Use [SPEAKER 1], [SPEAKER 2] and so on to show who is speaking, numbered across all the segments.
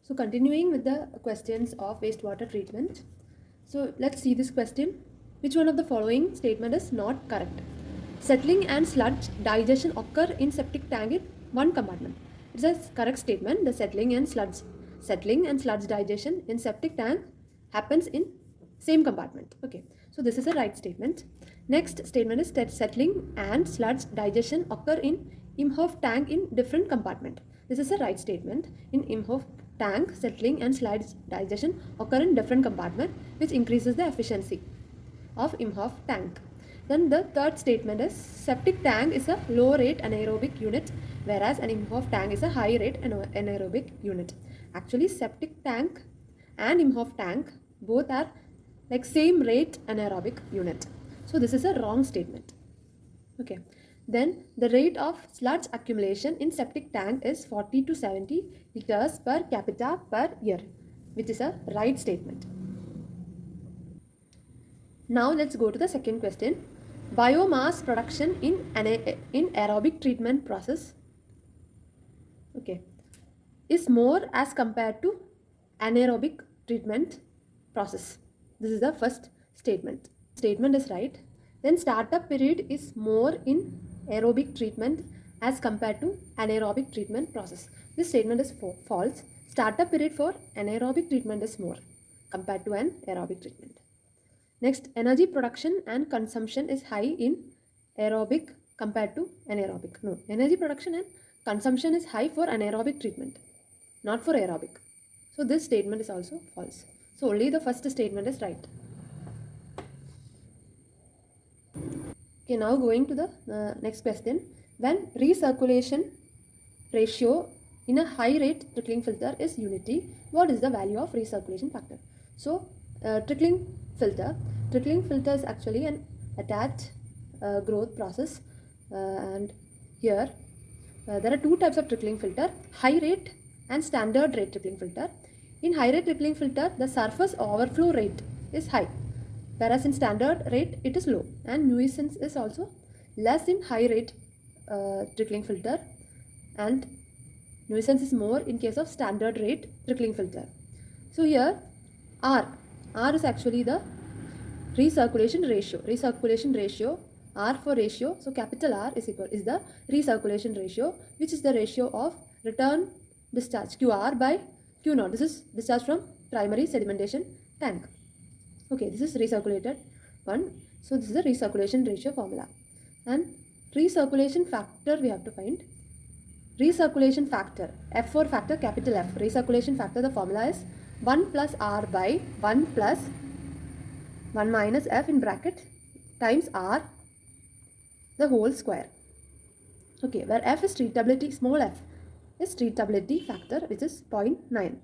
[SPEAKER 1] So continuing with the questions of wastewater treatment. So let's see this question. Which one of the following statement is not correct? Settling and sludge digestion occur in septic tank in one compartment. It's a correct statement. The settling and sludge digestion in septic tank happens in same compartment. Okay, so this is a right statement. Next statement is that settling and sludge digestion occur in imhoff tank in different compartment. This is a right statement. In imhoff tank, settling and sludge digestion occur in different compartment, which increases the efficiency of imhoff tank. Then the third statement is septic tank is a low rate anaerobic unit, whereas an imhoff tank is a high rate anaerobic unit. Actually, septic tank and imhoff tank both are like same rate anaerobic unit. So this is a wrong statement. Okay. Then the rate of sludge accumulation in septic tank is 40 to 70 liters per capita per year, which is a right statement. Now let's go to the second question. Biomass production in aerobic treatment process, okay, is more as compared to anaerobic treatment process. This is the first statement. Statement is right. Then startup period is more in aerobic treatment as compared to anaerobic treatment process. This statement is false. Startup period for anaerobic treatment is more compared to an aerobic treatment. Next, energy production and consumption is high in aerobic compared to anaerobic. No, energy production and consumption is high for anaerobic treatment, not for aerobic. So this statement is also false. So only the first statement is right. Okay, now going to the next question. When recirculation ratio in a high rate trickling filter is unity, what is the value of recirculation factor? So trickling filter is actually an attached growth process, and here there are two types of trickling filter: high rate and standard rate trickling filter. In high rate trickling filter, the surface overflow rate is high, whereas in standard rate it is low, and nuisance is also less in high rate trickling filter, and nuisance is more in case of standard rate trickling filter. So here R is actually the recirculation ratio. R for ratio, so capital R is the recirculation ratio, which is the ratio of return discharge QR by Q0. This is discharge from primary sedimentation tank. Okay, this is recirculated one. So this is the recirculation ratio formula. And recirculation factor we have to find. Recirculation factor, F for factor, capital F. Recirculation factor, the formula is 1 plus R by 1 plus 1 minus F in bracket times R the whole square. Okay, where F is treatability, small f is treatability factor, which is 0.9.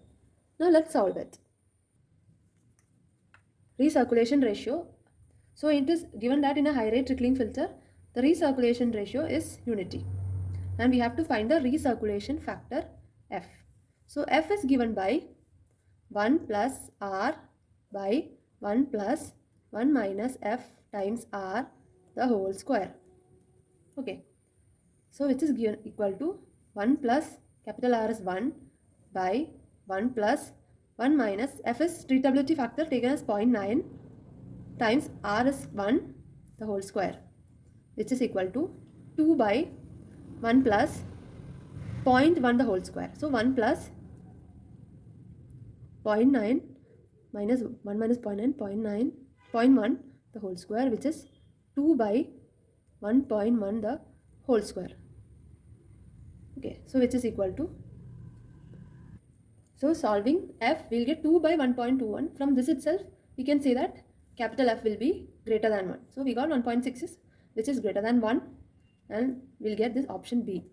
[SPEAKER 1] Now let's solve it. Recirculation ratio. So it is given that in a high rate trickling filter, the recirculation ratio is unity. And we have to find the recirculation factor F. So F is given by 1 plus R by 1 plus 1 minus F times R the whole square. Okay. So which is given equal to 1 plus capital R is 1 by 1 plus 1 minus F is treatability factor taken as 0.9 times R is 1 the whole square, which is equal to 2 by 1 plus 0.1 the whole square. So 1 plus 0.9 minus 1 minus 0.9, 0.1 the whole square, which is 2 by 1.1 the whole square. Okay, so which is equal to, so solving F, we'll get 2 by 1.21. From this itself, we can say that capital F will be greater than 1. So we got 1.6, which is greater than 1, and we'll get this option B.